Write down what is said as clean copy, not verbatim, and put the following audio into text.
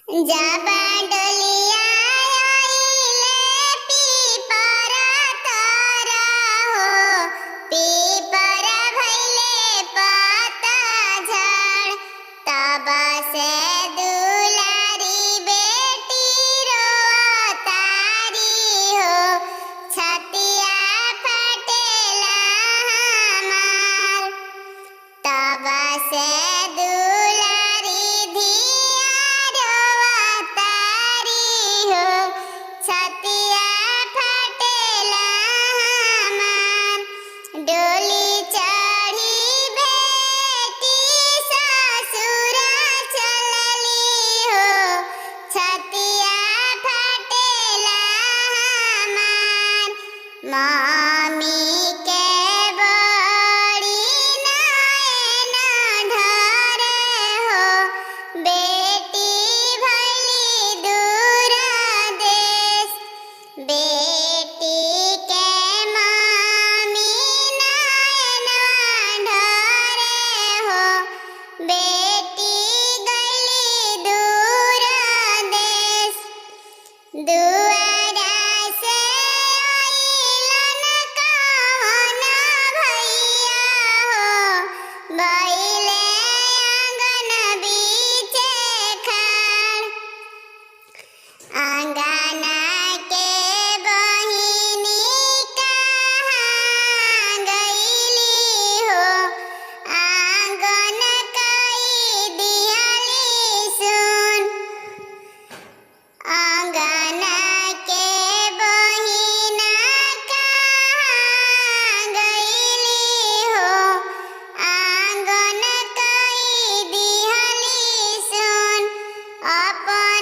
जाबा डोलिया आइले पीपरा तारा हो, पीपरा भइले पाता झड़। तबा से दुलारी बेटी रोतारी हो, छतिया फटेला हमार। तबा से दुलारी धिया रोतारी हो, छतिया फटेला हमार। डोली चढ़ी बेटी ससुरा चलली हो, छतिया फटेला हमार। मामी के बड़ी नैन ढरे हो, बेटी भइली दूर देश। बेटी के मामी नैन ढरे हो, बेटी गइली दूर देश। दुआरा से अइलन कवन भैया हो, भइले आंगन बीचे खाड़। आंगना के बहिनी कहाँ गइली हो, आंगन कई दिहली सुन। आंगना के बहिना कहाँ गइली हो, आंगन कई दिहली सुन। अपन